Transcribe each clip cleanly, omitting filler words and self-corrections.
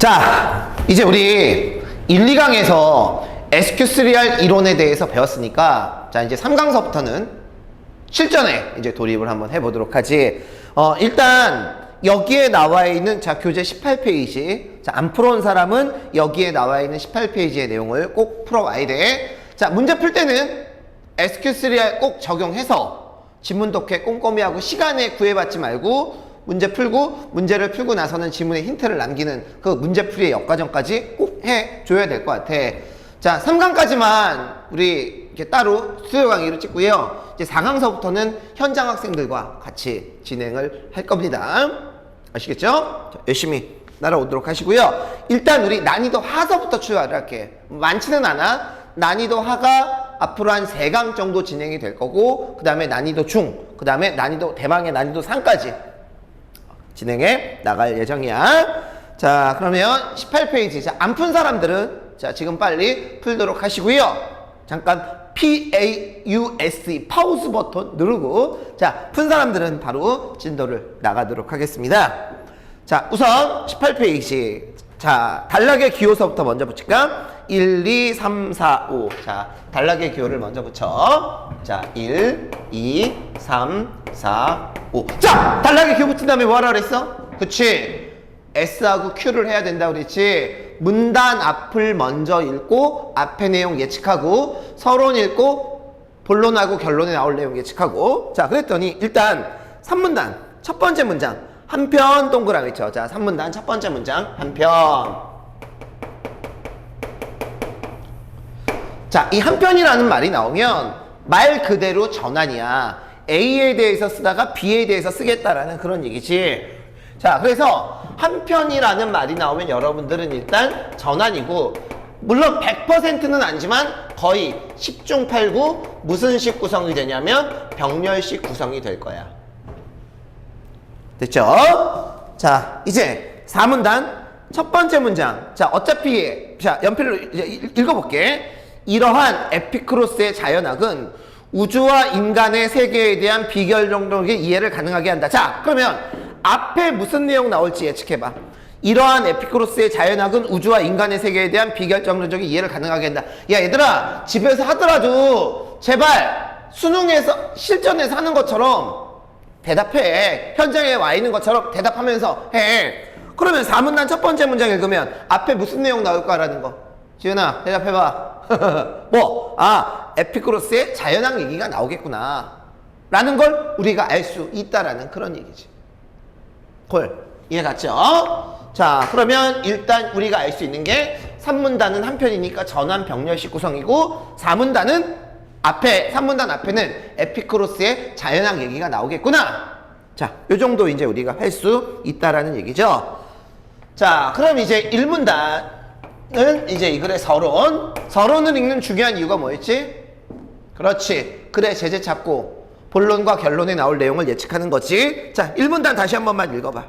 자, 이제 우리 1, 2강에서 SQ3R 이론에 대해서 배웠으니까 자, 이제 3강서부터는 실전에 이제 돌입을 한번 해보도록 하지. 일단 여기에 나와 있는 자, 교재 18페이지. 자, 안 풀어온 사람은 여기에 나와 있는 18페이지의 내용을 꼭 풀어와야 돼. 자, 문제 풀 때는 SQ3R 꼭 적용해서 지문 독해 꼼꼼히 하고 시간에 구애받지 말고 문제를 풀고 나서는 지문에 힌트를 남기는 그 문제풀이의 역과정까지 꼭 해줘야 될 것 같아. 자, 3강까지만 우리 이렇게 따로 수요 강의로 찍고요. 이제 4강서부터는 현장 학생들과 같이 진행을 할 겁니다. 아시겠죠? 자, 열심히 따라오도록 하시고요. 일단 우리 난이도 하서부터 출발을 할게. 많지는 않아. 난이도 하가 앞으로 한 3강 정도 진행이 될 거고, 그 다음에 난이도 중, 그 다음에 난이도 대망의 난이도 상까지 진행해 나갈 예정이야. 자, 그러면 18페이지. 자, 안 푼 사람들은 자, 지금 빨리 풀도록 하시고요. 잠깐 PAUSE 파우스 버튼 누르고 자, 푼 사람들은 바로 진도를 나가도록 하겠습니다. 자, 우선 18페이지. 자, 단락의 기호서부터 먼저 붙일까? 1, 2, 3, 4, 5. 자, 단락의 기호를 먼저 붙여. 자, 1, 2, 3, 4, 5. 자, 단락의 기호 붙인 다음에 뭐 하라 그랬어? 그치? S하고 Q를 해야 된다고 그랬지? 문단 앞을 먼저 읽고 앞의 내용 예측하고 서론 읽고 본론하고 결론에 나올 내용 예측하고. 자, 그랬더니 일단 3문단 첫 번째 문장 한편 동그라미 쳐. 자, 3문단 첫 번째 문장 한편. 자, 이 한편이라는 말이 나오면 말 그대로 전환이야. A에 대해서 쓰다가 B에 대해서 쓰겠다라는 그런 얘기지. 자, 그래서 한편이라는 말이 나오면 여러분들은 일단 전환이고, 물론 100%는 아니지만 거의 10중 8구 무슨 식 구성이 되냐면 병렬식 구성이 될 거야. 됐죠? 자, 이제 4문단 첫 번째 문장. 자, 어차피 자, 연필로 읽어볼게. 이러한 에피크로스의 자연학은 우주와 인간의 세계에 대한 비결정적인 이해를 가능하게 한다. 자, 그러면 앞에 무슨 내용 나올지 예측해봐. 이러한 에피크로스의 자연학은 우주와 인간의 세계에 대한 비결정적인 이해를 가능하게 한다. 야, 얘들아, 집에서 하더라도 제발 수능에서 실전에서 하는 것처럼 대답해. 현장에 와 있는 것처럼 대답하면서 해. 그러면 4문단 첫 번째 문장 읽으면 앞에 무슨 내용 나올까라는 거. 지은아, 대답해봐. 뭐? 아, 에피크로스의 자연학 얘기가 나오겠구나 라는 걸 우리가 알 수 있다라는 그런 얘기지. 콜. 이해 갔죠? 자, 그러면 일단 우리가 알 수 있는 게 3문단은 한편이니까 전환 병렬식 구성이고 4문단은 앞에 3문단 앞에는 에피크로스의 자연학 얘기가 나오겠구나. 자, 요 정도 이제 우리가 할 수 있다라는 얘기죠. 자, 그럼 이제 1문단은 이제 이 글의 서론을 읽는 중요한 이유가 뭐였지? 그렇지. 글의 제재 찾고 본론과 결론에 나올 내용을 예측하는 거지. 자, 1문단 다시 한 번만 읽어봐.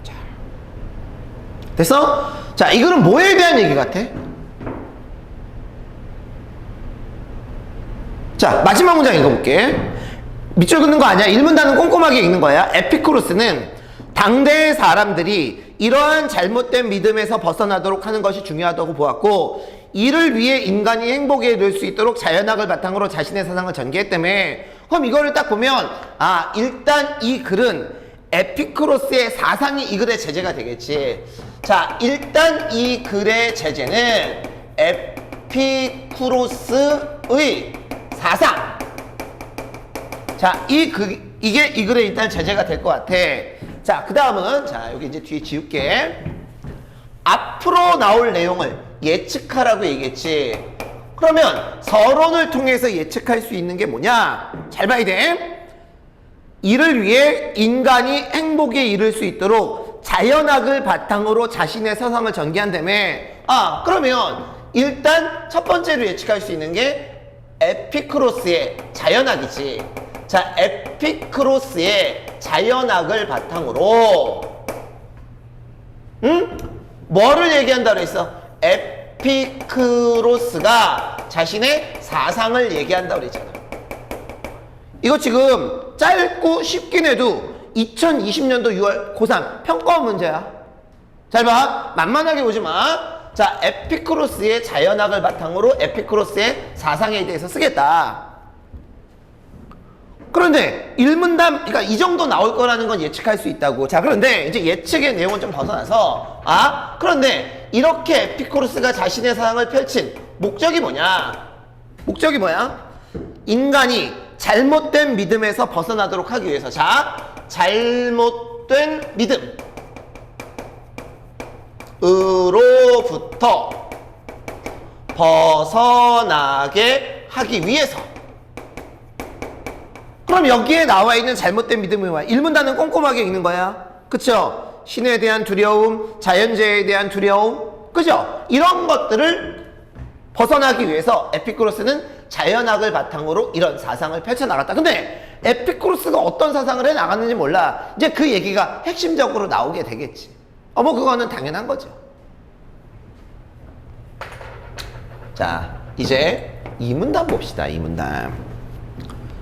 자, 됐어? 자, 이 글은 뭐에 대한 얘기 같아? 자, 마지막 문장 읽어볼게. 밑줄 긋는 거 아니야. 1문단은 꼼꼼하게 읽는 거야. 에피쿠로스는 당대의 사람들이 이러한 잘못된 믿음에서 벗어나도록 하는 것이 중요하다고 보았고, 이를 위해 인간이 행복에 이를 수 있도록 자연학을 바탕으로 자신의 사상을 전개했다며. 그럼 이거를 딱 보면 아, 일단 이 글은 에피쿠로스의 사상이 이 글의 제재가 되겠지. 자, 일단 이 글의 제재는 에피쿠로스의 사상. 자, 이게 이 글의 일단 제재가 될 것 같아. 자, 그 다음은, 자, 여기 이제 뒤에 지울게. 앞으로 나올 내용을 예측하라고 얘기했지. 그러면 서론을 통해서 예측할 수 있는 게 뭐냐? 잘 봐야 돼. 이를 위해 인간이 행복에 이를 수 있도록 자연학을 바탕으로 자신의 사상을 전개한다며. 아, 그러면 일단 첫 번째로 예측할 수 있는 게 에피크로스의 자연학이지. 자, 에피크로스의 자연학을 바탕으로 뭐를 얘기한다고 했어? 에피크로스가 자신의 사상을 얘기한다고 그랬잖아. 이거 지금 짧고 쉽긴 해도 2020년도 6월 고3 평가원 문제야. 잘 봐. 만만하게 보지 마. 자, 에피쿠로스의 자연학을 바탕으로 에피쿠로스의 사상에 대해서 쓰겠다. 그런데 일문담, 그러니까 이 정도 나올 거라는 건 예측할 수 있다고. 자, 그런데 이제 예측의 내용은 좀 벗어나서, 그런데 이렇게 에피쿠로스가 자신의 사상을 펼친 목적이 뭐냐? 목적이 뭐야? 인간이 잘못된 믿음에서 벗어나도록 하기 위해서. 자, 잘못된 믿음으로부터 벗어나게 하기 위해서. 그럼 여기에 나와 있는 잘못된 믿음이 뭐야? 일문단은 꼼꼼하게 읽는 거야. 그쵸? 신에 대한 두려움, 자연재해에 대한 두려움, 그죠? 이런 것들을 벗어나기 위해서 에피쿠로스는 자연학을 바탕으로 이런 사상을 펼쳐나갔다. 근데 에피쿠로스가 어떤 사상을 해나갔는지 몰라. 이제 그 얘기가 핵심적으로 나오게 되겠지. 뭐 그거는 당연한 거죠. 자, 이제 이문단 봅시다. 이문단.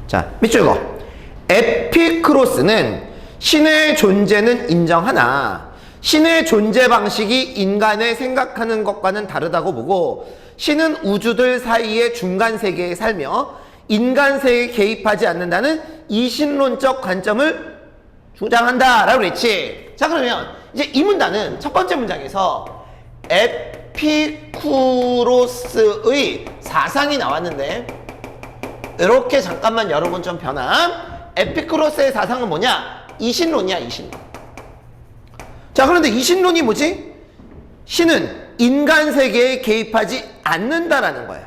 자, 밑줄 거. 에피쿠로스는 신의 존재는 인정하나 신의 존재 방식이 인간의 생각하는 것과는 다르다고 보고 신은 우주들 사이의 중간 세계에 살며 인간 세계에 개입하지 않는다는 이신론적 관점을 주장한다라고 그랬지. 자, 그러면 이제 이 문단은 첫 번째 문장에서 에피쿠로스의 사상이 나왔는데 이렇게 잠깐만 여러분 좀 변함. 에피쿠로스의 사상은 뭐냐? 이신론이야, 이신론. 자, 그런데 이신론이 뭐지? 신은 인간 세계에 개입하지 않는다라는 거야.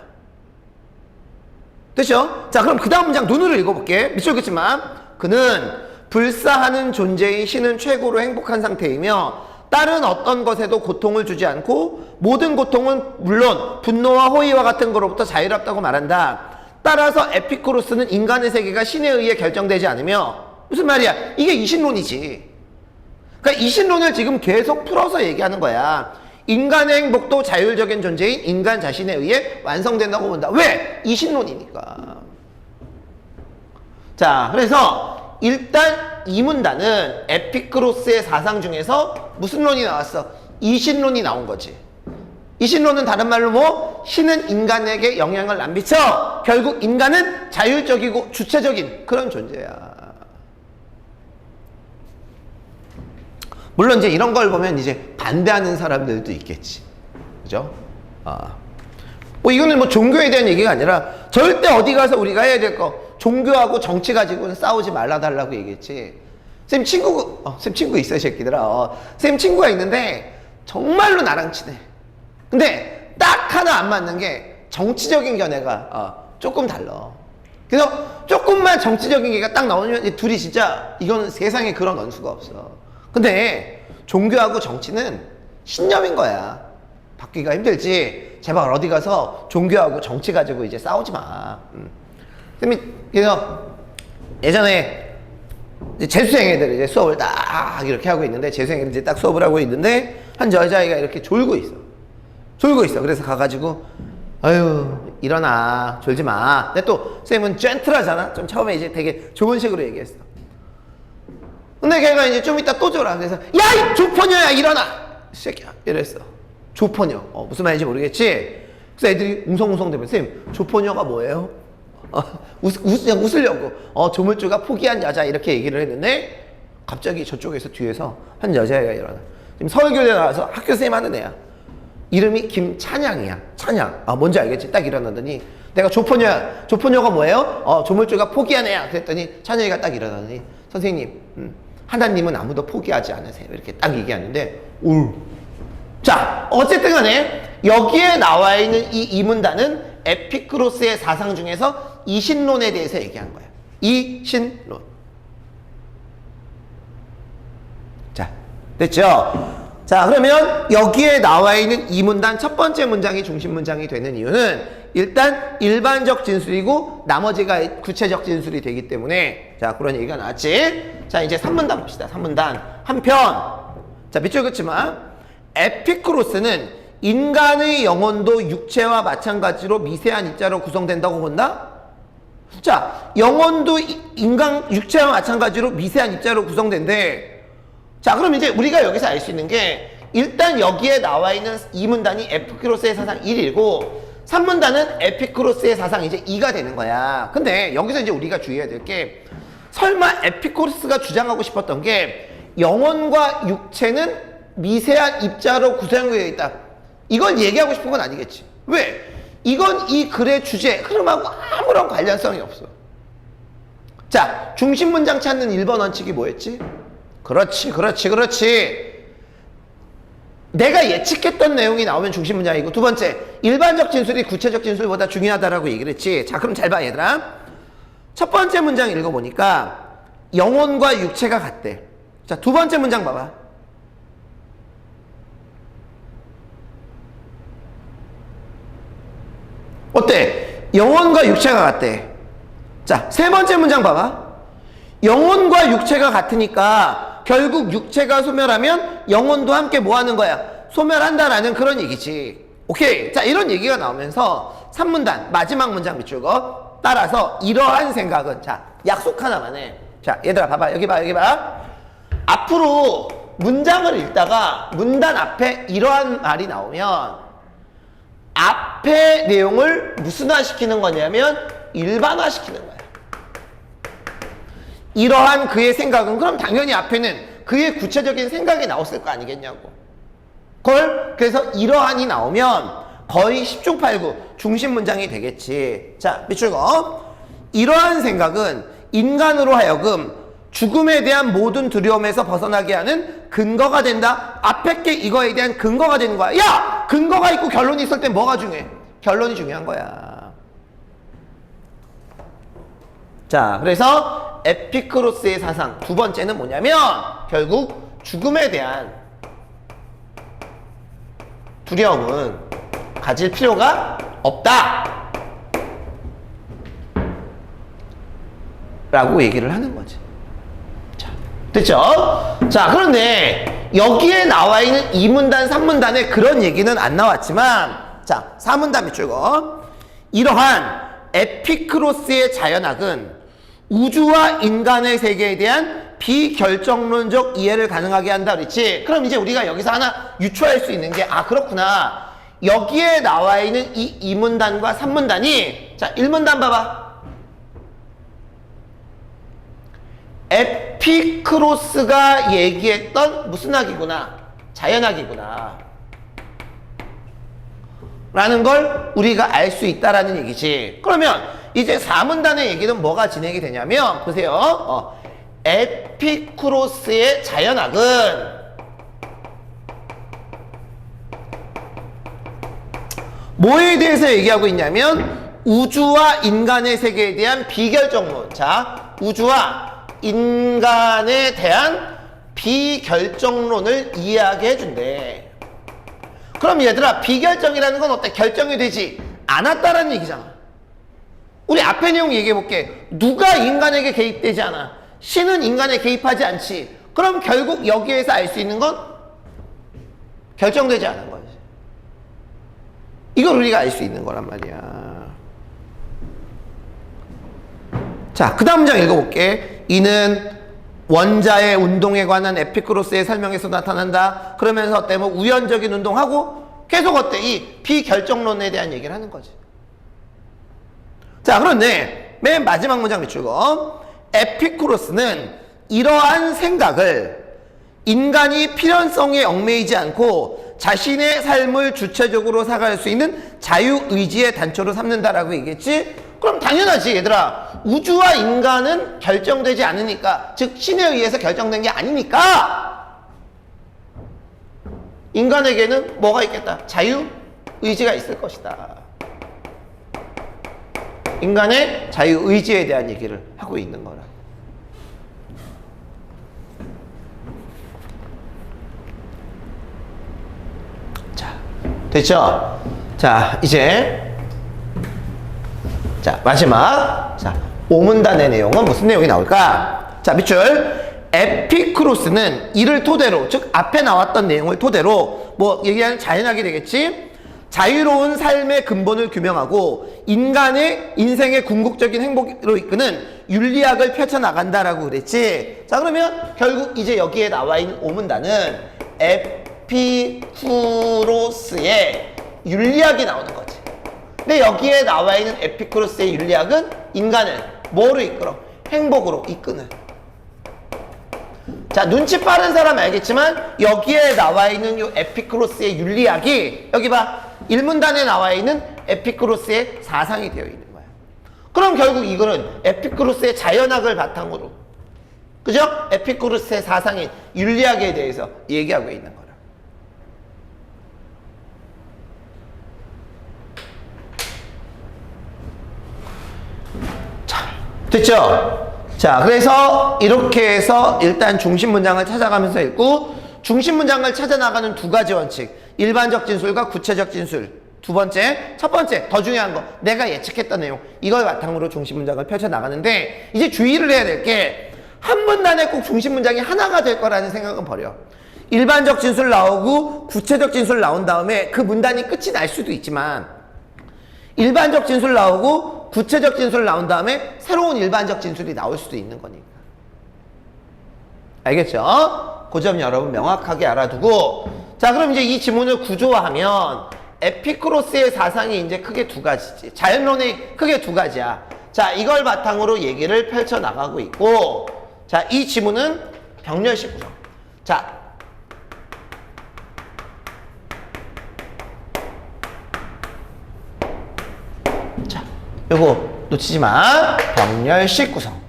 됐죠? 자, 그럼 그 다음 문장 눈으로 읽어볼게. 밑줄 긋지만 그는 불사하는 존재인 신은 최고로 행복한 상태이며 다른 어떤 것에도 고통을 주지 않고 모든 고통은 물론 분노와 호의와 같은 것로부터 자유롭다고 말한다. 따라서 에피쿠로스는 인간의 세계가 신에 의해 결정되지 않으며 무슨 말이야? 이게 이신론이지. 그러니까 이신론을 지금 계속 풀어서 얘기하는 거야. 인간의 행복도 자율적인 존재인 인간 자신에 의해 완성된다고 본다. 왜? 이신론이니까. 자, 그래서 일단 이 문단은 에피쿠로스의 사상 중에서 무슨 론이 나왔어? 이신론이 나온 거지. 이신론은 다른 말로 뭐? 신은 인간에게 영향을 안 미쳐. 결국 인간은 자율적이고 주체적인 그런 존재야. 물론 이제 이런 걸 보면 이제 반대하는 사람들도 있겠지. 그죠? 뭐 이거는 뭐 종교에 대한 얘기가 아니라 절대 어디 가서 우리가 해야 될 거 종교하고 정치 가지고는 싸우지 말아달라고 얘기했지. 쌤 친구 있어, 이 새끼들아. 쌤 친구가 있는데 정말로 나랑 친해. 근데 딱 하나 안 맞는 게 정치적인 견해가 조금 달라. 그래서 조금만 정치적인 게가 딱 나오면 둘이 진짜 이거는 세상에 그런 원수가 없어. 근데 종교하고 정치는 신념인 거야. 바뀌기가 힘들지. 제발 어디 가서 종교하고 정치 가지고 이제 싸우지 마. 그래서 예전에 재수생 애들 이제 수업을 딱 이렇게 하고 있는데 재수생 애들 이제 딱 수업을 하고 있는데 한 여자아이가 이렇게 졸고 있어. 그래서 가가지고 아유 일어나 졸지 마. 근데 또 쌤은 젠틀하잖아. 좀 처음에 이제 되게 좋은 식으로 얘기했어. 근데 걔가 이제 좀 이따 또 졸아. 그래서 야 이 조포녀야 일어나 이 새끼야 이랬어. 조포녀 무슨 말인지 모르겠지. 그래서 애들이 웅성웅성대면 쌤 조포녀가 뭐예요? 그냥 웃으려고 조물주가 포기한 여자 이렇게 얘기를 했는데 갑자기 저쪽에서 뒤에서 한 여자애가 일어나. 지금 서울교대 나와서 학교 선생님 하는 애야. 이름이 김찬양이야. 찬양. 뭔지 알겠지? 딱 일어나더니 내가 조포녀야. 조포녀가 뭐예요? 조물주가 포기한 애야. 그랬더니 찬양이가 딱 일어나더니 선생님 하나님은 아무도 포기하지 않으세요. 이렇게 딱 얘기하는데 자, 어쨌든 간에 여기에 나와 있는 이 이문단은 에피쿠로스의 사상 중에서 이신론에 대해서 얘기한 거야. 이신론. 자, 됐죠? 자, 그러면 여기에 나와 있는 이 문단 첫 번째 문장이 중심 문장이 되는 이유는 일단 일반적 진술이고 나머지가 구체적 진술이 되기 때문에 자, 그런 얘기가 나왔지. 자, 이제 3문단 봅시다. 3문단. 한편 자, 밑줄 긋지만 에피쿠로스는 인간의 영혼도 육체와 마찬가지로 미세한 입자로 구성된다고 본다? 자, 영혼도 인간 육체와 마찬가지로 미세한 입자로 구성된대. 자, 그럼 이제 우리가 여기서 알 수 있는 게 일단 여기에 나와 있는 이 문단이 에피쿠로스의 사상 1이고 3문단은 에피쿠로스의 사상 이제 2가 되는 거야. 근데 여기서 이제 우리가 주의해야 될 게 설마 에피쿠로스가 주장하고 싶었던 게 영혼과 육체는 미세한 입자로 구성되어 있다. 이걸 얘기하고 싶은 건 아니겠지. 왜? 이건 이 글의 주제, 흐름하고 아무런 관련성이 없어. 자, 중심 문장 찾는 1번 원칙이 뭐였지? 그렇지. 내가 예측했던 내용이 나오면 중심 문장이고, 두 번째, 일반적 진술이 구체적 진술보다 중요하다라고 얘기를 했지. 자, 그럼 잘 봐, 얘들아. 첫 번째 문장 읽어보니까 영혼과 육체가 같대. 자, 두 번째 문장 봐봐. 어때? 영혼과 육체가 같대. 자, 세 번째 문장 봐봐. 영혼과 육체가 같으니까 결국 육체가 소멸하면 영혼도 함께 뭐 하는 거야? 소멸한다라는 그런 얘기지. 오케이. 자, 이런 얘기가 나오면서 3문단 마지막 문장 밑줄 거 따라서 이러한 생각은, 자, 약속 하나만 해. 자, 얘들아 봐봐. 여기 봐. 앞으로 문장을 읽다가 문단 앞에 이러한 말이 나오면 앞에 내용을 무슨화시키는 거냐면 일반화시키는 거야. 이러한 그의 생각은, 그럼 당연히 앞에는 그의 구체적인 생각이 나왔을 거 아니겠냐고. 그래서 이러한이 나오면 거의 10중 8구 중심 문장이 되겠지. 자, 밑줄 거. 이러한 생각은 인간으로 하여금 죽음에 대한 모든 두려움에서 벗어나게 하는 근거가 된다. 앞에 게 이거에 대한 근거가 되는 거야. 야! 근거가 있고 결론이 있을 땐 뭐가 중요해? 결론이 중요한 거야. 자, 그래서 에피쿠로스의 사상 두 번째는 뭐냐면 결국 죽음에 대한 두려움은 가질 필요가 없다 라고 얘기를 하는 거지. 자, 됐죠? 자, 그런데 여기에 나와 있는 2문단, 3문단에 그런 얘기는 안 나왔지만, 자, 4문단 밑줄 거. 이러한 에피쿠로스의 자연학은 우주와 인간의 세계에 대한 비결정론적 이해를 가능하게 한다 그랬지. 그럼 이제 우리가 여기서 하나 유추할 수 있는 게, 아, 그렇구나. 여기에 나와 있는 이 2문단과 3문단이, 자, 1문단 봐봐. 에피쿠로스가 얘기했던 무슨 학이구나? 자연학이구나 라는 걸 우리가 알 수 있다라는 얘기지. 그러면 이제 4문단의 얘기는 뭐가 진행이 되냐면, 보세요. 에피쿠로스의 자연학은 뭐에 대해서 얘기하고 있냐면 우주와 인간의 세계에 대한 비결정론. 자, 우주와 인간에 대한 비결정론을 이해하게 해준대. 그럼 얘들아, 비결정이라는 건 어때? 결정이 되지 않았다라는 얘기잖아. 우리 앞에 내용 얘기해볼게. 누가 인간에게 개입되지 않아. 신은 인간에 개입하지 않지. 그럼 결국 여기에서 알 수 있는 건 결정되지 않은 거지. 이걸 우리가 알 수 있는 거란 말이야. 자, 그 다음 문장 읽어볼게. 이는 원자의 운동에 관한 에피쿠로스의 설명에서 나타난다. 그러면서 어때? 뭐 우연적인 운동하고 계속 어때? 이 비결정론에 대한 얘기를 하는 거지. 자, 그런데 맨 마지막 문장 밑줄 거. 에피쿠로스는 이러한 생각을 인간이 필연성에 얽매이지 않고 자신의 삶을 주체적으로 살아갈 수 있는 자유의지의 단초로 삼는다라고 얘기했지? 그럼 당연하지, 얘들아. 우주와 인간은 결정되지 않으니까, 즉 신에 의해서 결정된 게 아니니까 인간에게는 뭐가 있겠다? 자유의지가 있을 것이다. 인간의 자유의지에 대한 얘기를 하고 있는 거라. 자, 됐죠? 자, 이제 자, 마지막. 자, 5문단의 내용은 무슨 내용이 나올까? 자, 밑줄. 에피쿠로스는 이를 토대로, 즉 앞에 나왔던 내용을 토대로 뭐 얘기하는 자연학이 되겠지? 자유로운 삶의 근본을 규명하고 인간의 인생의 궁극적인 행복으로 이끄는 윤리학을 펼쳐나간다라고 그랬지. 자, 그러면 결국 이제 여기에 나와 있는 오문단은 에피쿠로스의 윤리학이 나오는 거지. 근데 여기에 나와 있는 에피쿠로스의 윤리학은 인간을 뭐로 이끌어? 행복으로 이끄는. 자, 눈치 빠른 사람 알겠지만 여기에 나와 있는 이 에피쿠로스의 윤리학이 여기 봐. 일문단에 나와 있는 에피쿠로스의 사상이 되어 있는 거야. 그럼 결국 이거는 에피쿠로스의 자연학을 바탕으로, 그죠? 에피쿠로스의 사상인 윤리학에 대해서 얘기하고 있는 거라. 자, 됐죠? 자, 그래서 이렇게 해서 일단 중심 문장을 찾아가면서 읽고, 중심 문장을 찾아 나가는 두 가지 원칙. 일반적 진술과 구체적 진술. 두 번째, 첫 번째, 더 중요한 거. 내가 예측했던 내용. 이걸 바탕으로 중심 문장을 펼쳐 나가는데, 이제 주의를 해야 될 게, 한 문단에 꼭 중심 문장이 하나가 될 거라는 생각은 버려. 일반적 진술 나오고, 구체적 진술 나온 다음에 그 문단이 끝이 날 수도 있지만, 일반적 진술 나오고, 구체적 진술 나온 다음에 새로운 일반적 진술이 나올 수도 있는 거니까. 알겠죠? 그 점 여러분 명확하게 알아두고, 자, 그럼 이제 이 지문을 구조화하면 에피쿠로스의 사상이 이제 크게 두 가지지. 자연론이 크게 두 가지야. 자, 이걸 바탕으로 얘기를 펼쳐 나가고 있고, 자, 이 지문은 병렬식 구성. 자, 요거 놓치지 마. 병렬식 구성.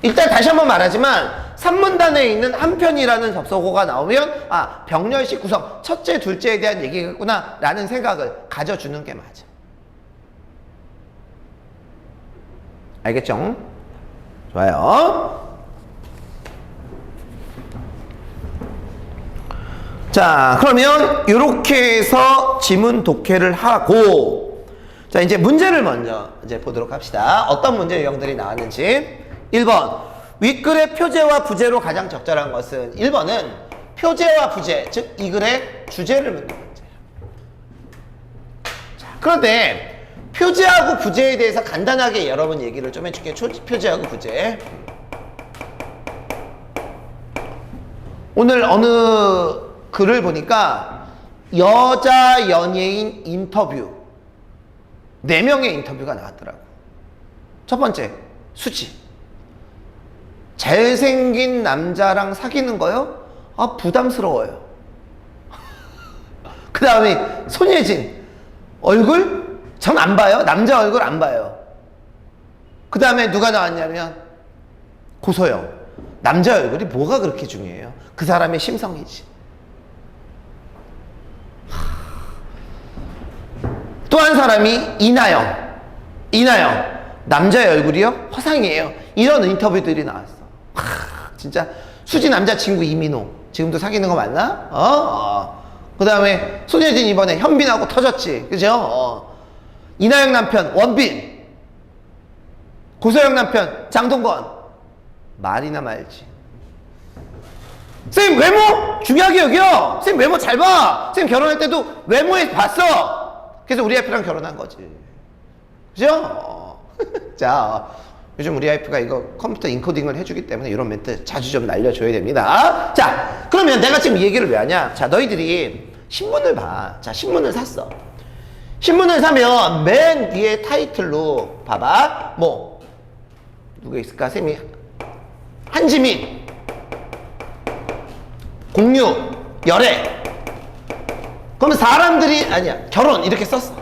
일단 다시 한번 말하지만 3문단에 있는 한편이라는 접속어가 나오면 아, 병렬식 구성, 첫째, 둘째에 대한 얘기겠구나 라는 생각을 가져주는 게 맞아. 알겠죠? 좋아요. 자, 그러면 이렇게 해서 지문 독해를 하고, 자, 이제 문제를 먼저 이제 보도록 합시다. 어떤 문제 유형들이 나왔는지. 1번. 윗글의 표제와 부제로 가장 적절한 것은 1번은 표제와 부제, 즉 이 글의 주제를 묻는 문제예요. 자, 그런데 표제하고 부제에 대해서 간단하게 여러분 얘기를 좀 해줄게요. 표제하고 부제. 오늘 어느 글을 보니까 여자 연예인 인터뷰 4명의 인터뷰가 나왔더라고. 첫 번째, 수지. 잘생긴 남자랑 사귀는 거요? 아, 부담스러워요. 그 다음에 손예진. 얼굴? 전 안 봐요. 남자 얼굴 안 봐요. 그 다음에 누가 나왔냐면 고소영. 남자 얼굴이 뭐가 그렇게 중요해요? 그 사람의 심성이지. 또 한 사람이 이나영. 남자의 얼굴이요? 화상이에요. 이런 인터뷰들이 나왔어. 진짜 수지 남자친구 이민호 지금도 사귀는 거 맞나? 그 다음에 손예진 이번에 현빈하고 터졌지, 그죠? 이나영 남편 원빈, 고소영 남편 장동건. 말이나 말지. 쌤 외모 중요하게 여겨. 쌤 외모 잘 봐. 쌤 결혼할 때도 외모에 봤어. 그래서 우리 와이프랑 결혼한 거지, 그죠? 자, 요즘 우리 와이프가 이거 컴퓨터 인코딩을 해주기 때문에 이런 멘트 자주 좀 날려줘야 됩니다. 자, 그러면 내가 지금 이 얘기를 왜 하냐? 자, 너희들이 신문을 봐. 자, 신문을 샀어. 신문을 사면 맨 위에 타이틀로 봐봐. 뭐 누가 있을까? 쌤이 한지민, 공유, 열애. 그러면 사람들이 아니야 결혼 이렇게 썼어.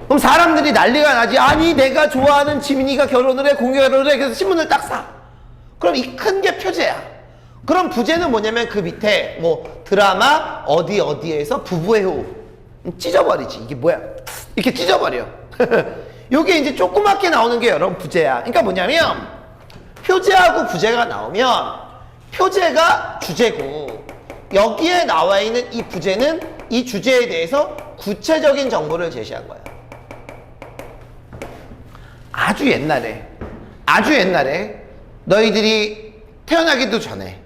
그럼 사람들이 난리가 나지. 아니 내가 좋아하는 지민이가 결혼을 해, 공유를 해. 그래서 신문을 딱 사. 그럼 이 큰 게 표제야. 그럼 부제는 뭐냐면 그 밑에 뭐 드라마 어디에서 부부의 호흡 찢어버리지. 이게 뭐야? 이렇게 찢어버려. 요게 이제 조그맣게 나오는 게 여러분 부제야. 그러니까 뭐냐면 표제하고 부제가 나오면 표제가 주제고 여기에 나와 있는 이 부제는 이 주제에 대해서 구체적인 정보를 제시한 거야. 아주 옛날에 너희들이 태어나기도 전에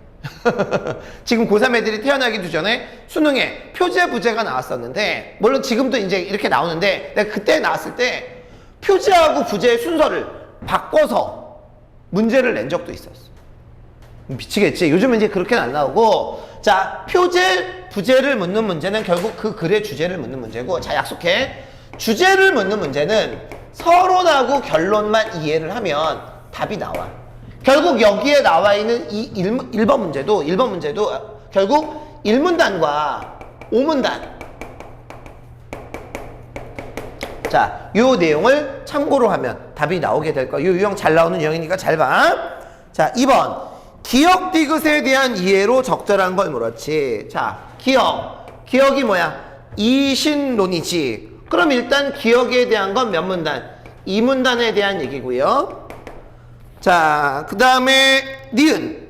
지금 고3 애들이 태어나기도 전에 수능에 표제 부재가 나왔었는데, 물론 지금도 이제 이렇게 나오는데, 내가 그때 나왔을 때 표제하고 부재의 순서를 바꿔서 문제를 낸 적도 있었어. 미치겠지? 요즘은 이제 그렇게는 안 나오고, 자, 표제, 부재를 묻는 문제는 결국 그 글의 주제를 묻는 문제고, 자, 약속해. 주제를 묻는 문제는 서론하고 결론만 이해를 하면 답이 나와. 결국 여기에 나와 있는 이 1번 문제도 결국 1문단과 5문단. 자, 요 내용을 참고로 하면 답이 나오게 될 거야. 요 유형 잘 나오는 유형이니까 잘 봐. 자, 2번. 기억 디귿에 대한 이해로 적절한 걸 물었지. 자, 기억이 뭐야? 이신론이지. 그럼 일단 기억에 대한 건 몇 문단? 2문단에 대한 얘기고요. 자, 그 다음에 니은.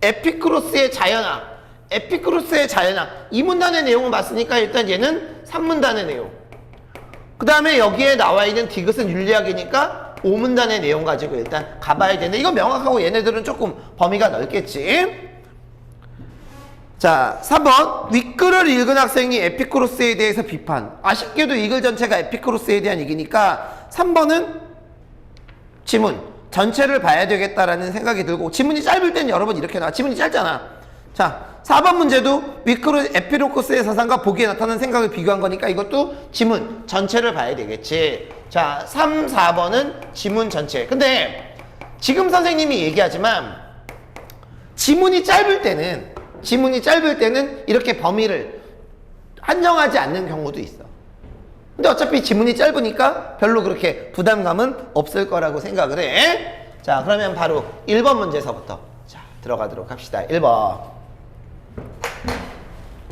에피크로스의 자연학. 2문단의 내용을 봤으니까 일단 얘는 3문단의 내용. 그 다음에 여기에 나와 있는 디귿은 윤리학이니까 5문단의 내용 가지고 일단 가봐야 되는데, 이거 명확하고 얘네들은 조금 범위가 넓겠지. 자, 3번. 윗글을 읽은 학생이 에피크로스에 대해서 비판. 아쉽게도 이 글 전체가 에피크로스에 대한 얘기니까 3번은 지문 전체를 봐야 되겠다라는 생각이 들고, 지문이 짧을 땐 여러분 이렇게 나와. 지문이 짧잖아. 자, 4번 문제도 윗글은 에피로코스의 사상과 보기에 나타나는 생각을 비교한 거니까 이것도 지문 전체를 봐야 되겠지. 자, 3, 4번은 지문 전체. 근데 지금 선생님이 얘기하지만 지문이 짧을 때는 이렇게 범위를 한정하지 않는 경우도 있어. 근데 어차피 지문이 짧으니까 별로 그렇게 부담감은 없을 거라고 생각을 해. 자, 그러면 바로 1번 문제서부터 자, 들어가도록 합시다. 1번.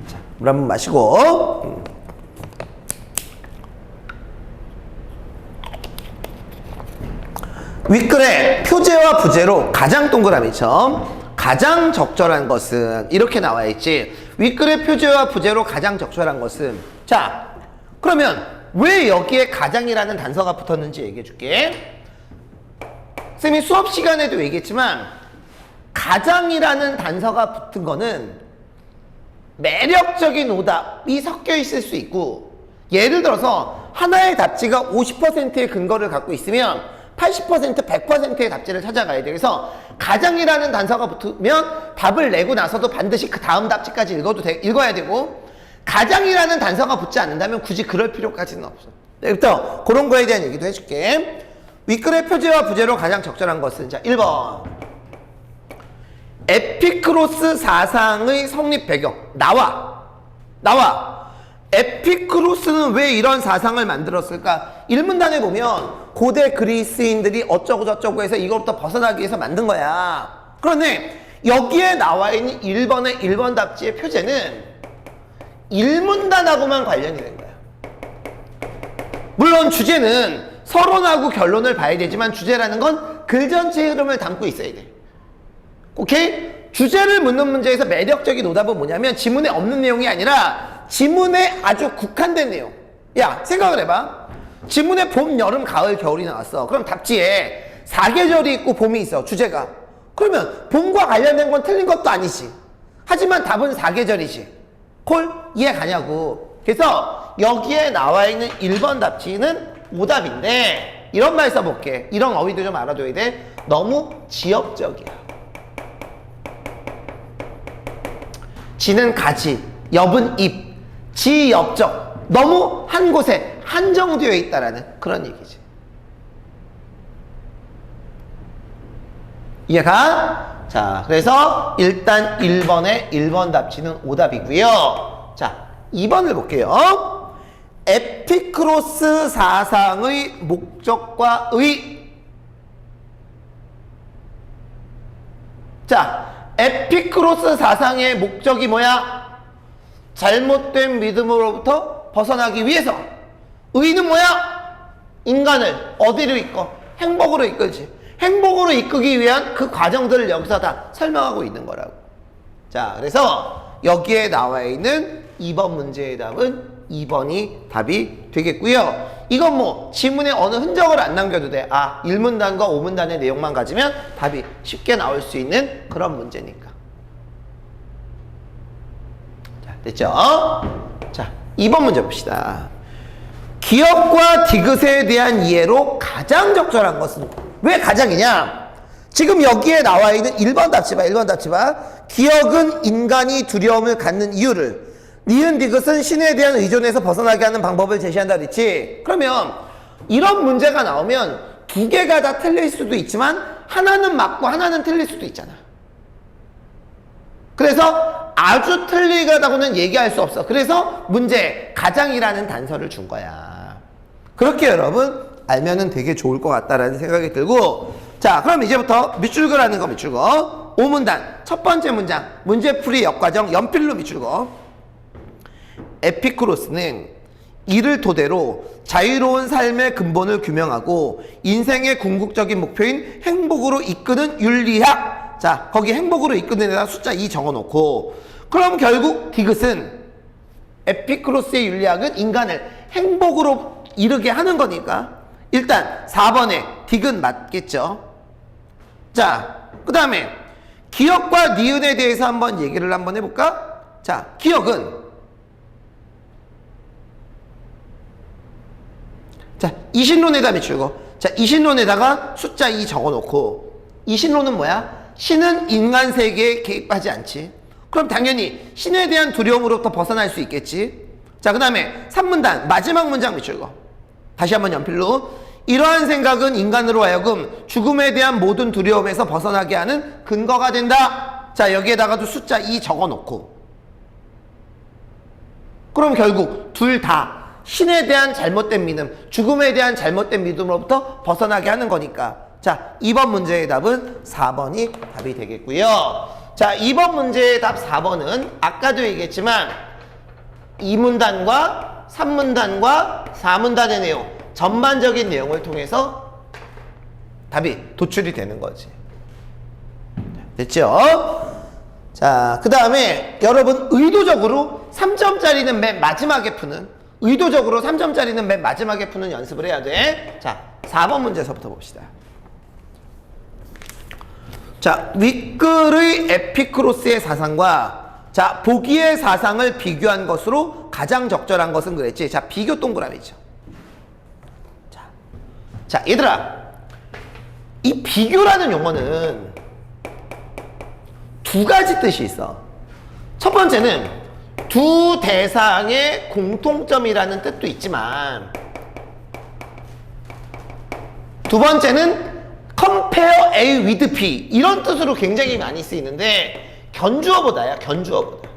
자, 물 한 번 마시고. 윗글에 표제와 부제로 가장 동그라미처럼 가장 적절한 것은 이렇게 나와 있지. 윗글의 표제와 부제로 가장 적절한 것은, 자, 그러면 왜 여기에 가장이라는 단서가 붙었는지 얘기해 줄게. 쌤이 수업 시간에도 얘기했지만 가장이라는 단서가 붙은 거는 매력적인 오답이 섞여 있을 수 있고, 예를 들어서 하나의 답지가 50%의 근거를 갖고 있으면 80%, 100%의 답지를 찾아가야 돼. 그래서 가장이라는 단서가 붙으면 답을 내고 나서도 반드시 그 다음 답지까지 읽어야 되고, 가장이라는 단서가 붙지 않는다면 굳이 그럴 필요까지는 없어. 일단 그런 거에 대한 얘기도 해줄게. 윗글의 표제와 부제로 가장 적절한 것은, 자, 1번. 에피크로스 사상의 성립 배경. 나와. 에피크로스는 왜 이런 사상을 만들었을까? 1문단에 보면 고대 그리스인들이 어쩌고 저쩌고 해서 이것부터 벗어나기 위해서 만든 거야. 그런데 여기에 나와 있는 1번의 1번 답지의 표제는 1문단하고만 관련이 된 거야. 물론 주제는 서론하고 결론을 봐야 되지만 주제라는 건 글 전체의 흐름을 담고 있어야 돼. 오케이? 주제를 묻는 문제에서 매력적인 오답은 뭐냐면 지문에 없는 내용이 아니라 지문에 아주 국한된 내용. 야, 생각을 해봐. 지문에 봄, 여름, 가을, 겨울이 나왔어. 그럼 답지에 사계절이 있고 봄이 있어, 주제가. 그러면 봄과 관련된 건 틀린 것도 아니지. 하지만 답은 사계절이지. 콜? 이해 가냐고. 그래서 여기에 나와 있는 1번 답지는 오답인데, 이런 말 써볼게. 이런 어휘도 좀 알아둬야 돼. 너무 지역적이야. 지는 가지, 엽은 잎, 지역적. 너무 한 곳에 한정되어 있다라는 그런 얘기지. 이해가? 자, 그래서 일단 1번의 1번 답지는 오답이고요. 자, 2번을 볼게요. 에피크로스 사상의 목적과 의. 자, 에피크로스 사상의 목적이 뭐야? 잘못된 믿음으로부터 벗어나기 위해서. 의는 뭐야? 인간을 어디로 이끌어? 행복으로 이끌지. 행복으로 이끌기 위한 그 과정들을 여기서 다 설명하고 있는 거라고. 자, 그래서 여기에 나와 있는 2번 문제의 답은 2번이 답이 되겠고요. 이건 뭐 지문에 어느 흔적을 안 남겨도 돼. 아, 1문단과 5문단의 내용만 가지면 답이 쉽게 나올 수 있는 그런 문제니까. 됐죠? 자, 2번 문제 봅시다. 기억과 디귿에 대한 이해로 가장 적절한 것은, 왜 가장이냐? 지금 여기에 나와 있는 1번 답지 봐. 1번 답지 봐. 기억은 인간이 두려움을 갖는 이유를, 니은 디귿은 신에 대한 의존에서 벗어나게 하는 방법을 제시한다 그랬지? 그러면 이런 문제가 나오면 두 개가 다 틀릴 수도 있지만 하나는 맞고 하나는 틀릴 수도 있잖아. 그래서 아주 틀리다고는 얘기할 수 없어. 그래서 문제 가장이라는 단서를 준 거야. 그렇게 여러분 알면은 되게 좋을 것 같다라는 생각이 들고, 자, 그럼 이제부터 밑줄거라는 거 밑줄거. 5문단 첫 번째 문장 문제풀이 역과정 연필로 밑줄거. 에피쿠로스는 이를 토대로 자유로운 삶의 근본을 규명하고 인생의 궁극적인 목표인 행복으로 이끄는 윤리학. 자, 거기 행복으로 이끄는 데다 숫자 2 적어놓고, 그럼 결국 디귿은, 에피쿠로스의 윤리학은 인간을 행복으로 이르게 하는 거니까 일단 4번에 디귿 맞겠죠. 자, 그 다음에 기억과 니은에 대해서 한번 얘기를 한번 해볼까? 자, 기억은, 자, 이신론에다 밑줄고, 자, 이신론에다가 숫자 2 적어놓고, 이신론은 뭐야? 신은 인간 세계에 개입하지 않지. 그럼 당연히 신에 대한 두려움으로부터 벗어날 수 있겠지. 자, 그 다음에 3문단 마지막 문장 밑줄거. 다시 한번 연필로. 이러한 생각은 인간으로 하여금 죽음에 대한 모든 두려움에서 벗어나게 하는 근거가 된다. 자, 여기에다가도 숫자 2 적어놓고, 그럼 결국 둘 다 신에 대한 잘못된 믿음, 죽음에 대한 잘못된 믿음으로부터 벗어나게 하는 거니까, 자, 2번 문제의 답은 4번이 답이 되겠고요. 자, 2번 문제의 답 4번은 아까도 얘기했지만 2문단과 3문단과 4문단의 내용, 전반적인 내용을 통해서 답이 도출이 되는 거지. 됐죠? 자, 그 다음에 여러분 의도적으로 3점짜리는 맨 마지막에 푸는, 의도적으로 3점짜리는 맨 마지막에 푸는 연습을 해야 돼. 자, 4번 문제에서부터 봅시다. 자, 윗글의 에피쿠로스의 사상과, 자, 보기의 사상을 비교한 것으로 가장 적절한 것은 그랬지. 자, 비교 동그라미죠. 자, 얘들아, 이 비교라는 용어는 두 가지 뜻이 있어. 첫 번째는 두 대상의 공통점이라는 뜻도 있지만, 두 번째는 compare A with B, 이런 뜻으로 굉장히 많이 쓰이는데 견주어보다야, 견주어보다.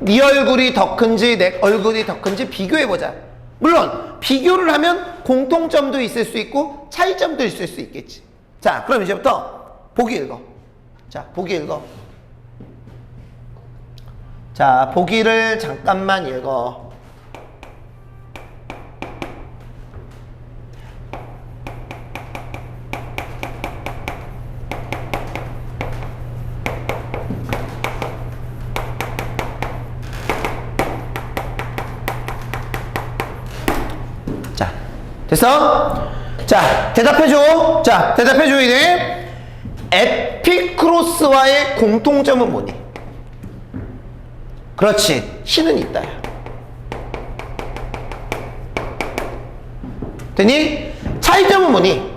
네 얼굴이 더 큰지 내 얼굴이 더 큰지 비교해보자. 물론 비교를 하면 공통점도 있을 수 있고 차이점도 있을 수 있겠지. 자, 그럼 이제부터 보기 읽어. 자, 보기 읽어. 자, 보기를 잠깐만 읽어. 됐어? 자, 대답해줘. 자, 대답해줘야 돼. 에피쿠로스와의 공통점은 뭐니? 그렇지, 신은 있다. 되니? 차이점은 뭐니?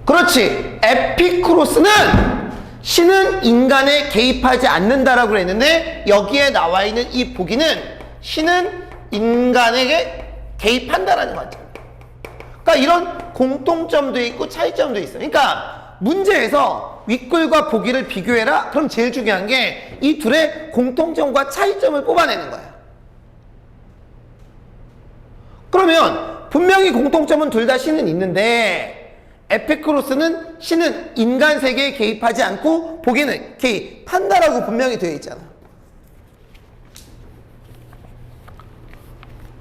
그렇지, 에피쿠로스는 신은 인간에 개입하지 않는다라고 그랬는데, 여기에 나와 있는 이 보기는 신은 인간에게 개입한다라는 거죠. 그러니까 이런 공통점도 있고 차이점도 있어요. 그러니까 문제에서 윗글과 보기를 비교해라. 그럼 제일 중요한 게 이 둘의 공통점과 차이점을 뽑아내는 거야. 그러면 분명히 공통점은 둘 다 신은 있는데, 에피쿠로스는 신은 인간 세계에 개입하지 않고 보기는 개입한다라고 분명히 되어 있잖아.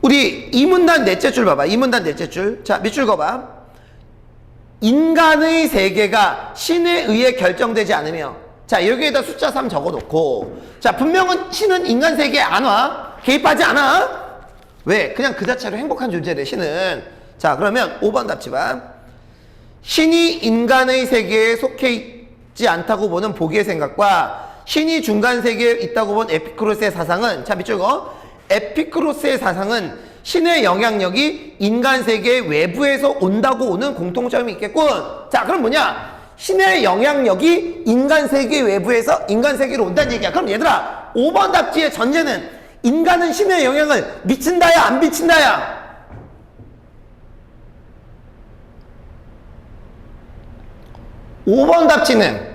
우리 2문단 넷째 줄 봐봐. 2문단 넷째 줄. 자, 밑줄 그어봐. 인간의 세계가 신에 의해 결정되지 않으며, 자, 여기에다 숫자 3 적어놓고, 자, 분명은 신은 인간 세계에 안 와. 개입하지 않아. 왜? 그냥 그 자체로 행복한 존재래, 신은. 자, 그러면 5번 답지 봐. 신이 인간의 세계에 속해 있지 않다고 보는 보기의 생각과 신이 중간 세계에 있다고 본 에피쿠로스의 사상은, 자, 밑줄 거. 에피쿠로스의 사상은 신의 영향력이 인간 세계 외부에서 온다고 오는 공통점이 있겠군. 자, 그럼 뭐냐? 신의 영향력이 인간 세계 외부에서 인간 세계로 온다는 얘기야. 그럼 얘들아, 5번 답지의 전제는 인간은 신의 영향을 미친다야, 안 미친다야? 5번 답지는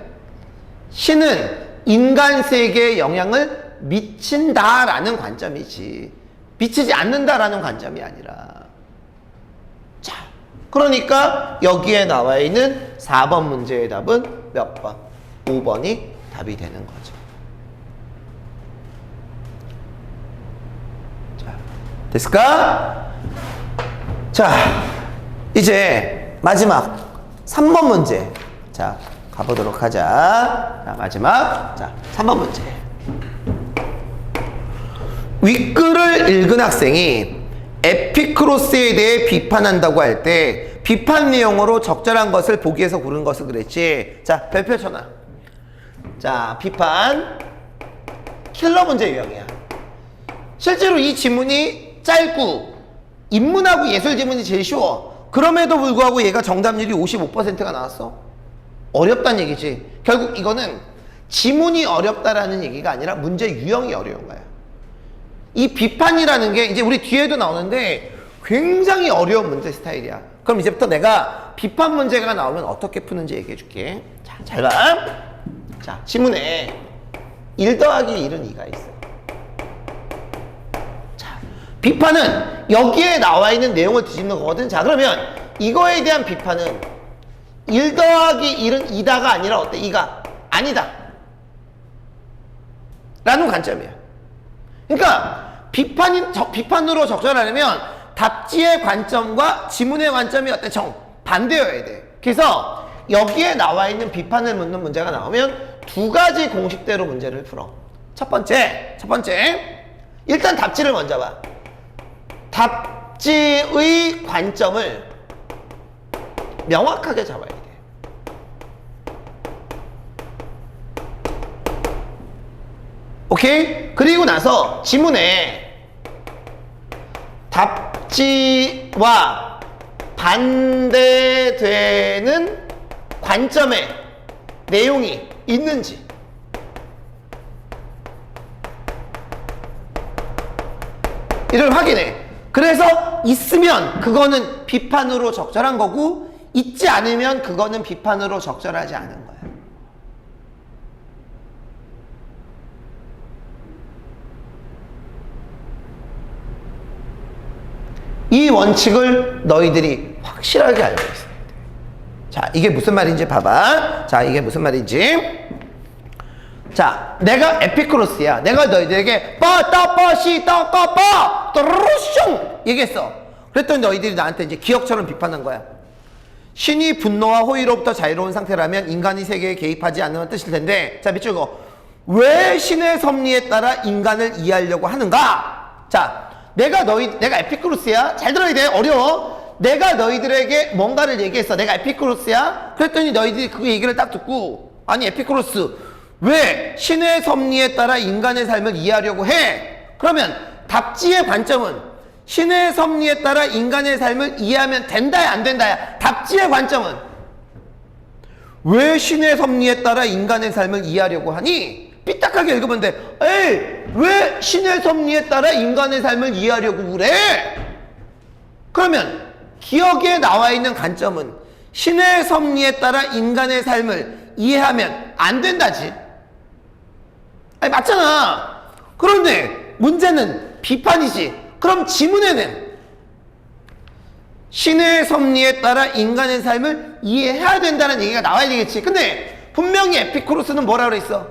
신은 인간 세계에 영향을 미친다라는 관점이지, 미치지 않는다라는 관점이 아니라. 자, 그러니까 여기에 나와 있는 4번 문제의 답은 몇 번? 5번이 답이 되는 거죠. 자, 됐을까? 자, 이제 마지막 3번 문제. 자, 가보도록 하자. 자, 마지막. 자, 3번 문제. 윗글을 읽은 학생이 에피쿠로스에 대해 비판한다고 할 때 비판 내용으로 적절한 것을 보기에서 고른 것을 그랬지. 자, 별표 쳐놔. 자, 비판. 킬러 문제 유형이야. 실제로 이 지문이 짧고 인문하고 예술 지문이 제일 쉬워. 그럼에도 불구하고 얘가 정답률이 55%가 나왔어. 어렵다는 얘기지. 결국 이거는 지문이 어렵다라는 얘기가 아니라 문제 유형이 어려운 거야. 이 비판이라는 게 이제 우리 뒤에도 나오는데 굉장히 어려운 문제 스타일이야. 그럼 이제부터 내가 비판 문제가 나오면 어떻게 푸는지 얘기해 줄게. 자, 잘 봐. 자, 지문에 1 더하기 1은 2가 있어. 자, 비판은 여기에 나와 있는 내용을 뒤집는 거거든. 자, 그러면 이거에 대한 비판은 1 더하기 1은 2다가 아니라 어때? 2가 아니다 라는 관점이야. 그러니까 비판으로 적절하려면 답지의 관점과 지문의 관점이 어때? 반대여야 돼. 그래서 여기에 나와 있는 비판을 묻는 문제가 나오면 두 가지 공식대로 문제를 풀어. 첫 번째 일단 답지를 먼저 봐. 답지의 관점을 명확하게 잡아야 돼. 오케이? 그리고 나서 지문에 답지와 반대되는 관점의 내용이 있는지 이를 확인해. 그래서 있으면 그거는 비판으로 적절한 거고, 있지 않으면 그거는 비판으로 적절하지 않은 거야. 이 원칙을 너희들이 확실하게 알고 있어야 돼. 자, 이게 무슨 말인지 봐봐. 자, 이게 무슨 말인지. 자, 내가 에피쿠로스야. 내가 너희들에게 또르르숑 얘기했어. 그랬더니 너희들이 나한테 이제 기억처럼 비판한 거야. 신이 분노와 호의로부터 자유로운 상태라면 인간이 세계에 개입하지 않는 뜻일 텐데, 자, 밑줄 거. 왜 신의 섭리에 따라 인간을 이해하려고 하는가? 자, 내가 에피쿠로스야. 잘 들어야 돼. 어려워. 내가 너희들에게 뭔가를 얘기했어. 내가 에피쿠로스야. 그랬더니 너희들이 그 얘기를 딱 듣고, 아니 에피쿠로스 왜 신의 섭리에 따라 인간의 삶을 이해하려고 해? 그러면 답지의 관점은 신의 섭리에 따라 인간의 삶을 이해하면 된다야, 안 된다야? 답지의 관점은 왜 신의 섭리에 따라 인간의 삶을 이해하려고 하니? 삐딱하게 읽으면 돼. 에이, 왜 신의 섭리에 따라 인간의 삶을 이해하려고 그래? 그러면 기억에 나와 있는 관점은 신의 섭리에 따라 인간의 삶을 이해하면 안 된다지. 아니, 맞잖아. 그런데 문제는 비판이지. 그럼 지문에는 신의 섭리에 따라 인간의 삶을 이해해야 된다는 얘기가 나와야 되겠지. 근데 분명히 에피쿠로스는 뭐라 그랬어?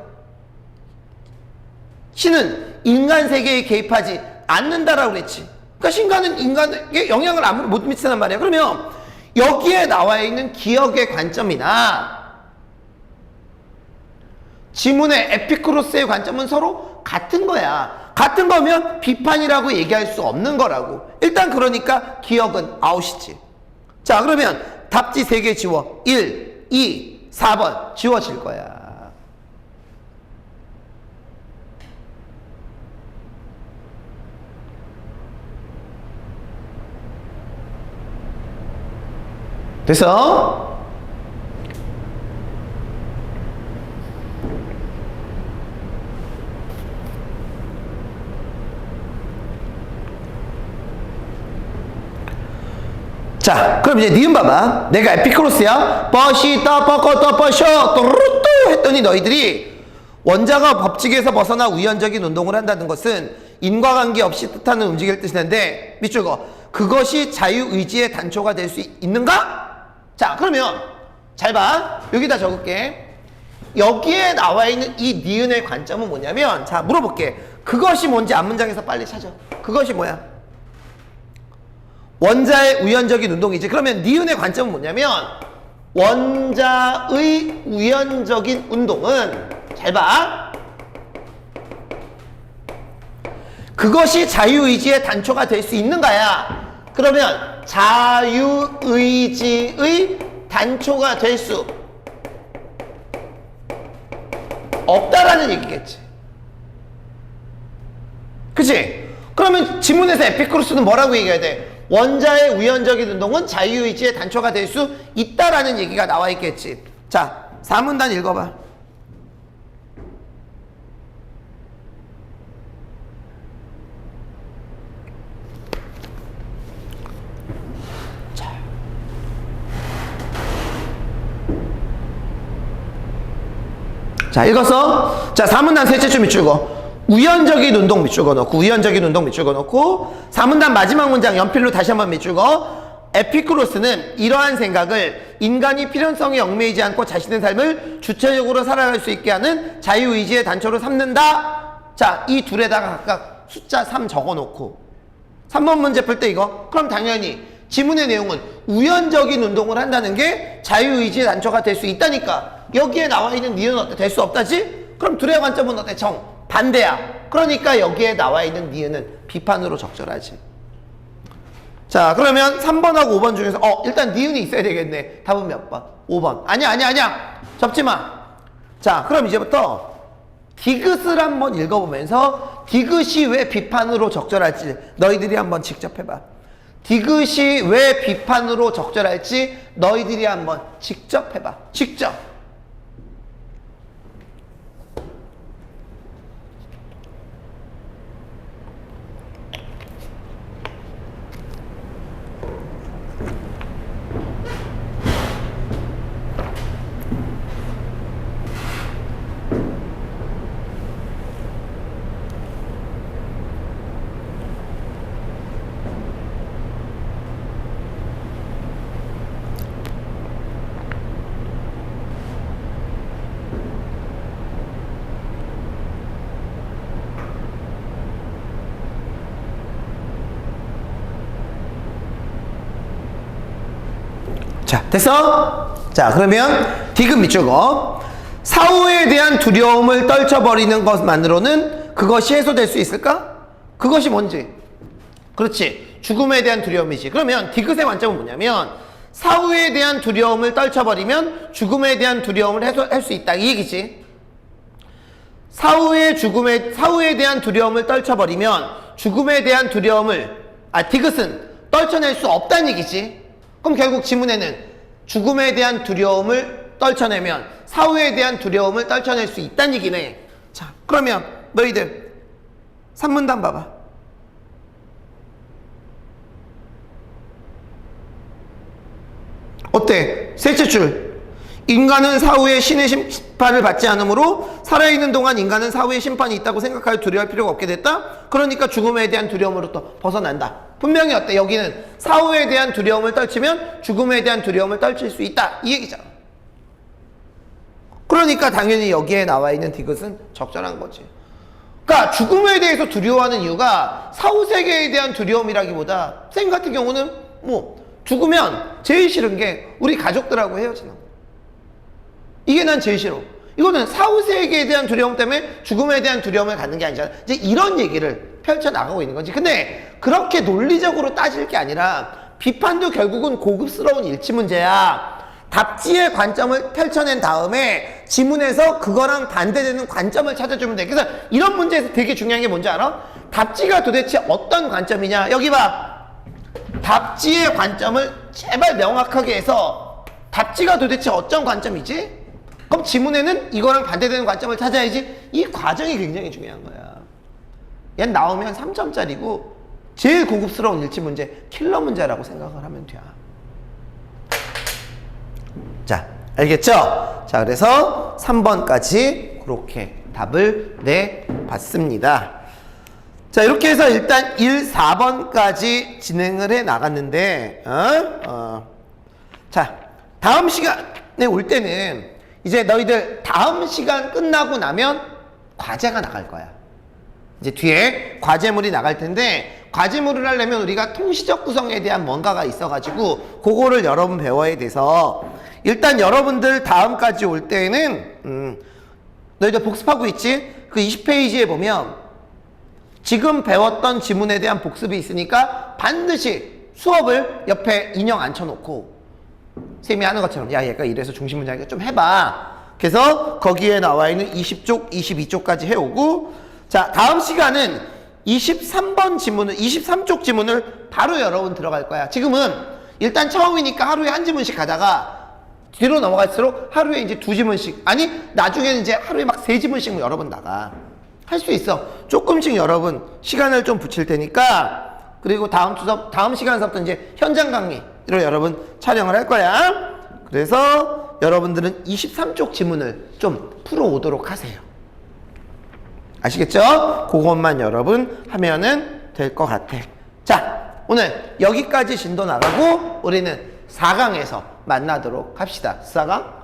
신은 인간 세계에 개입하지 않는다라고 그랬지. 그러니까 신간은 인간에게 영향을 아무리 못 미친단 말이야. 그러면 여기에 나와 있는 기억의 관점이나 지문의 에피쿠로스의 관점은 서로 같은 거야. 같은 거면 비판이라고 얘기할 수 없는 거라고. 일단 그러니까 기억은 아웃이지. 자, 그러면 답지 3개 지워. 1, 2, 4번 지워질 거야. 됐어? 자, 그럼 이제 니은 봐봐. 내가 에피크로스야. 뻐시다 뻐꺼떠 뻐셔 또루뚜 했더니 너희들이 원자가 법칙에서 벗어나 우연적인 운동을 한다는 것은 인과관계 없이 뜻하는 움직일 뜻이는데 밑줄 거 그것이 자유의지의 단초가 될 수 있는가? 자, 그러면 잘 봐. 여기다 적을게. 여기에 나와 있는 이 니은의 관점은 뭐냐면, 자, 물어볼게. 그것이 뭔지 앞문장에서 빨리 찾아. 그것이 뭐야? 원자의 우연적인 운동이지. 그러면 니은의 관점은 뭐냐면, 원자의 우연적인 운동은, 잘 봐. 그것이 자유의지의 단초가 될 수 있는가야? 그러면 자유의지의 단초가 될 수 없다라는 얘기겠지. 그치? 그러면 지문에서 에피크로스는 뭐라고 얘기해야 돼? 원자의 우연적인 운동은 자유의지의 단초가 될 수 있다라는 얘기가 나와 있겠지. 자, 4문단 읽어봐. 자, 읽었어? 자, 4문단 셋째 줄 밑줄 거. 우연적인 운동 밑줄 거 넣고, 우연적인 운동 밑줄 거 넣고, 4문단 마지막 문장 연필로 다시 한번 밑줄 거. 에피크로스는 이러한 생각을 인간이 필연성에 얽매이지 않고 자신의 삶을 주체적으로 살아갈 수 있게 하는 자유의지의 단초로 삼는다. 자, 이 둘에다가 각각 숫자 3 적어 놓고 3번 문제 풀 때 이거, 그럼 당연히 지문의 내용은 우연적인 운동을 한다는 게 자유의지의 단초가 될 수 있다니까. 여기에 나와 있는 니은 어때? 될 수 없다지? 그럼 둘의 관점은 어때? 정 반대야. 그러니까 여기에 나와 있는 니은은 비판으로 적절하지. 자, 그러면 3번하고 5번 중에서 일단 니은이 있어야 되겠네. 답은 몇 번? 5번. 아니야. 접지 마. 자, 그럼 이제부터 디귿을 한번 읽어보면서 디귿이 왜 비판으로 적절할지 너희들이 한번 직접 해봐. 디귿이 왜 비판으로 적절할지 너희들이 한번 직접 해봐. 직접. 자, 됐어? 자, 그러면 디귿 밑줄 거. 사후에 대한 두려움을 떨쳐버리는 것만으로는 그것이 해소될 수 있을까? 그것이 뭔지? 그렇지, 죽음에 대한 두려움이지. 그러면 디귿의 관점은 뭐냐면 사후에 대한 두려움을 떨쳐버리면 죽음에 대한 두려움을 해소할 수 있다, 이 얘기지. 사후에 대한 두려움을 떨쳐버리면 죽음에 대한 두려움을, 디귿은 떨쳐낼 수 없다는 얘기지. 그럼 결국 지문에는 죽음에 대한 두려움을 떨쳐내면 사후에 대한 두려움을 떨쳐낼 수 있다는 얘기네. 자, 그러면 너희들 3문단 봐봐. 어때? 셋째 줄. 인간은 사후에 신의 심판을 받지 않으므로 살아있는 동안 인간은 사후에 심판이 있다고 생각하여 두려워할 필요가 없게 됐다. 그러니까 죽음에 대한 두려움으로부터 벗어난다. 분명히 어때? 여기는 사후에 대한 두려움을 떨치면 죽음에 대한 두려움을 떨칠 수 있다, 이 얘기잖아. 그러니까 당연히 여기에 나와 있는 디귿은 적절한 거지. 그러니까 죽음에 대해서 두려워하는 이유가 사후 세계에 대한 두려움이라기보다 쌤 같은 경우는 죽으면 제일 싫은 게 우리 가족들하고 헤어지는 거. 이게 난 제일 싫어. 이거는 사후 세계에 대한 두려움 때문에 죽음에 대한 두려움을 갖는 게 아니잖아. 이제 이런 얘기를 펼쳐나가고 있는 거지. 근데 그렇게 논리적으로 따질 게 아니라 비판도 결국은 고급스러운 일치 문제야. 답지의 관점을 펼쳐낸 다음에 지문에서 그거랑 반대되는 관점을 찾아주면 돼. 그래서 이런 문제에서 되게 중요한 게 뭔지 알아? 답지가 도대체 어떤 관점이냐? 여기 봐. 답지의 관점을 제발 명확하게 해서 답지가 도대체 어떤 관점이지? 그럼 지문에는 이거랑 반대되는 관점을 찾아야지. 이 과정이 굉장히 중요한 거야. 얘 나오면 3점짜리고 제일 고급스러운 일치 문제, 킬러 문제라고 생각을 하면 돼. 자, 알겠죠? 자, 그래서 3번까지 그렇게 답을 내봤습니다. 자, 이렇게 해서 일단 1, 4번까지 진행을 해 나갔는데, 자, 다음 시간에 올 때는 이제 너희들 다음 시간 끝나고 나면 과제가 나갈 거야. 이제 뒤에 과제물이 나갈 텐데, 과제물을 하려면 우리가 통시적 구성에 대한 뭔가가 있어가지고 그거를 여러분 배워야 돼서 일단 여러분들 다음까지 올 때는 너희들 복습하고 있지? 그 20페이지에 보면 지금 배웠던 지문에 대한 복습이 있으니까 반드시 수업을 옆에 인형 앉혀놓고 쌤이 하는 것처럼 야 얘가 이래서 중심 문제니까 좀 해봐. 그래서 거기에 나와 있는 20쪽, 22쪽까지 해오고, 자 다음 시간은 23번 지문을 23쪽 지문을 바로 여러분 들어갈 거야. 지금은 일단 처음이니까 하루에 한 지문씩 가다가 뒤로 넘어갈수록 하루에 이제 2지문씩, 아니 나중에는 이제 하루에 막 3지문씩 여러 번 나가. 할 수 있어. 조금씩 여러분 시간을 좀 붙일 테니까. 그리고 다음 시간서부터 이제 현장 강의로 여러분 촬영을 할 거야. 그래서 여러분들은 23쪽 지문을 좀 풀어오도록 하세요. 아시겠죠? 그것만 여러분 하면은 될 것 같아. 자, 오늘 여기까지 진도 나가고 우리는 4강에서 만나도록 합시다. 4강?